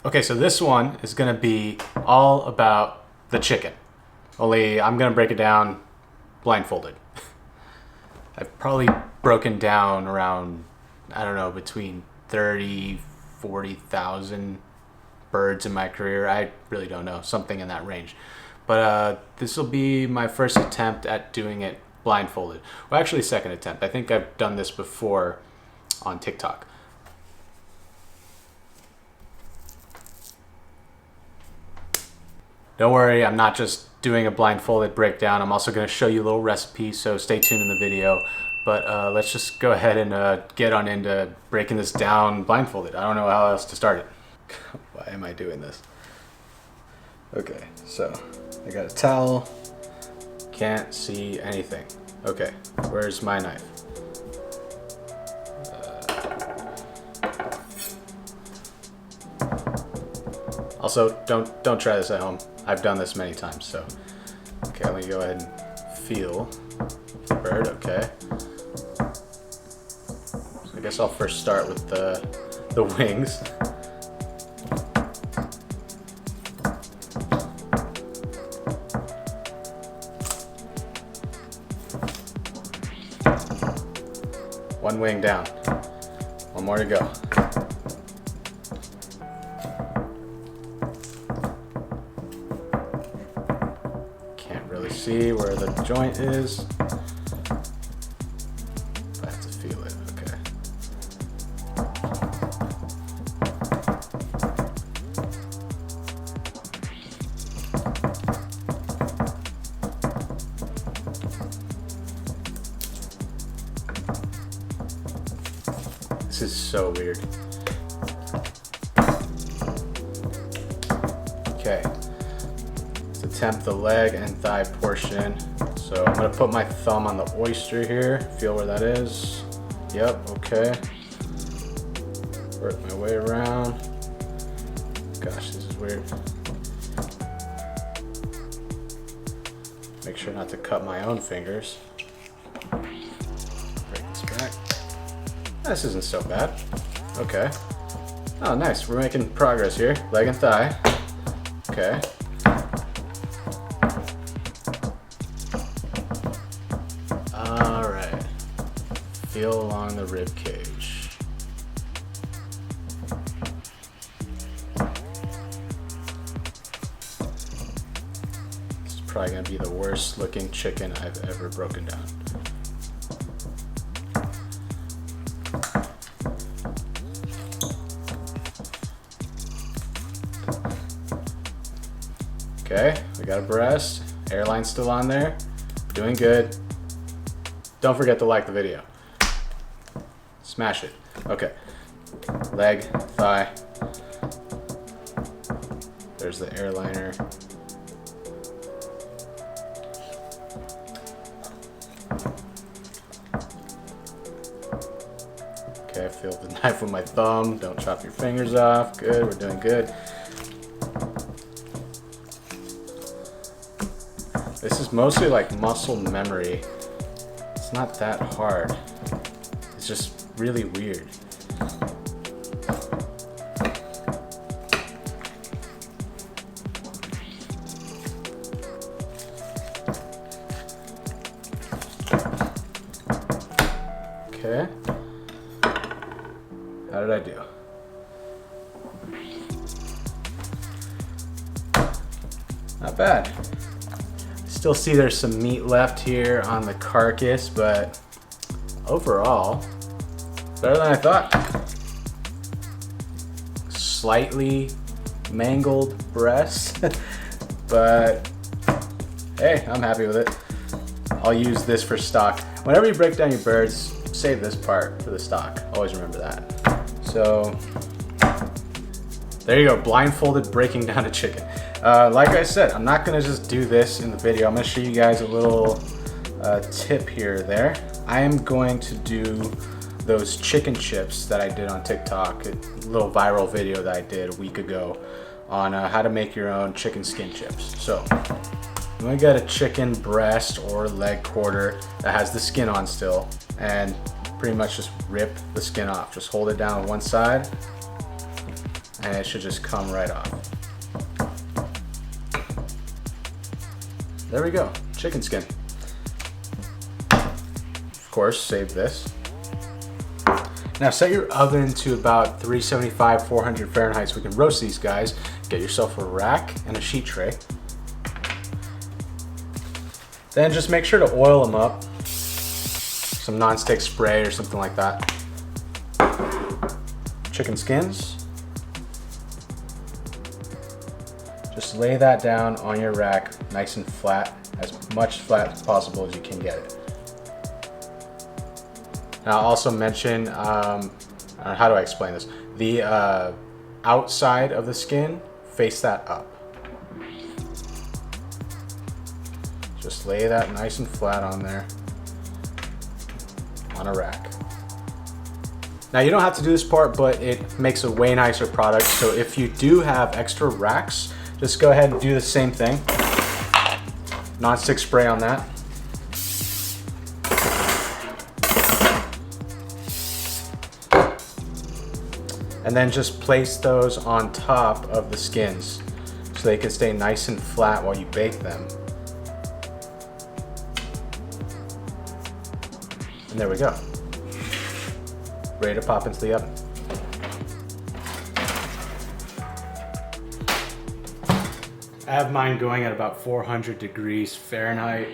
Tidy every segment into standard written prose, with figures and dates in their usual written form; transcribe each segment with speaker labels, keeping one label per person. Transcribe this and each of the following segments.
Speaker 1: Okay, so this one is gonna be all about the chicken. Only I'm gonna break it down blindfolded. I've probably broken down around, I don't know, between 30, 40,000 birds in my career. I really don't know, something in that range. But this will be my first attempt at doing it blindfolded. Well, actually second attempt. I think I've done this before on TikTok. Don't worry, I'm not just doing a blindfolded breakdown. I'm also going to show you a little recipe, so stay tuned in the video. But let's just go ahead and get on into breaking this down blindfolded. I don't know how else to start it. Why am I doing this? Okay, so I got a towel. Can't see anything. Okay, where's my knife? Also, don't try this at home. I've done this many times, so. Okay, let me go ahead and feel the bird, okay. So I guess I'll first start with the wings. One wing down. One more to go. See where the joint is. I have to feel it, okay. This is so weird. Okay. Attempt the leg and thigh portion. So I'm gonna put my thumb on the oyster here, feel where that is. Yep, okay. Work my way around. Gosh, this is weird. Make sure not to cut my own fingers. Break this back. This isn't so bad. Okay. Oh, nice, we're making progress here. Leg and thigh. Okay. Feel along the rib cage. This is probably gonna be the worst looking chicken I've ever broken down. Okay, we got a breast. Airline's still on there. We're doing good. Don't forget to like the video. Smash it. Okay. Leg, thigh. There's the airliner. Okay, I feel the knife with my thumb. Don't chop your fingers off. Good, we're doing good. This is mostly like muscle memory. It's not that hard. It's just really weird. Okay. How did I do? Not bad. Still see there's some meat left here on the carcass, but overall, better than I thought. Slightly mangled breast, but hey, I'm happy with it. I'll use this for stock. Whenever you break down your birds, save this part for the stock. Always remember that. So, there you go, blindfolded breaking down a chicken. Like I said, I'm not gonna just do this in the video. I'm gonna show you guys a little tip here or there. I am going to do those chicken chips that I did on TikTok, a little viral video that I did a week ago on how to make your own chicken skin chips. So I'm gonna get a chicken breast or leg quarter that has the skin on still, and pretty much just rip the skin off. Just hold it down on one side and it should just come right off. There we go, chicken skin. Of course, save this. Now set your oven to about 375, 400 Fahrenheit so we can roast these guys. Get yourself a rack and a sheet tray. Then just make sure to oil them up. Some non-stick spray or something like that. Chicken skins. Just lay that down on your rack, nice and flat, as much flat as possible as you can get it. Now I'll also mention, how do I explain this? The outside of the skin, face that up. Just lay that nice and flat on there, on a rack. Now you don't have to do this part, but it makes a way nicer product. So if you do have extra racks, just go ahead and do the same thing. Non-stick spray on that. And then just place those on top of the skins so they can stay nice and flat while you bake them. And there we go. Ready to pop into the oven. I have mine going at about 400 degrees Fahrenheit.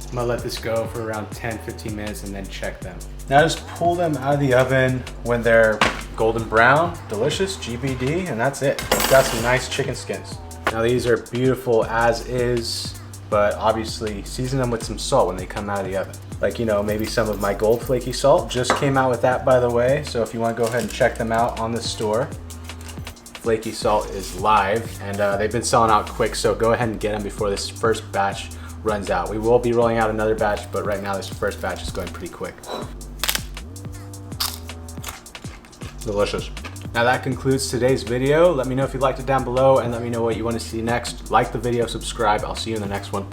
Speaker 1: I'm gonna let this go for around 10-15 minutes and then check them. Now just pull them out of the oven when they're golden brown, delicious, GBD, and that's it. We've got some nice chicken skins. Now these are beautiful as is, but obviously season them with some salt when they come out of the oven. Like, you know, maybe some of my gold flaky salt. Just came out with that, by the way, so if you want to go ahead and check them out on the store. Flaky salt is live, and they've been selling out quick, so go ahead and get them before this first batch runs out. We will be rolling out another batch, but right now this first batch is going pretty quick. Delicious. Now that concludes today's video. Let me know if you liked it down below and let me know what you want to see next. Like the video, subscribe. I'll see you in the next one.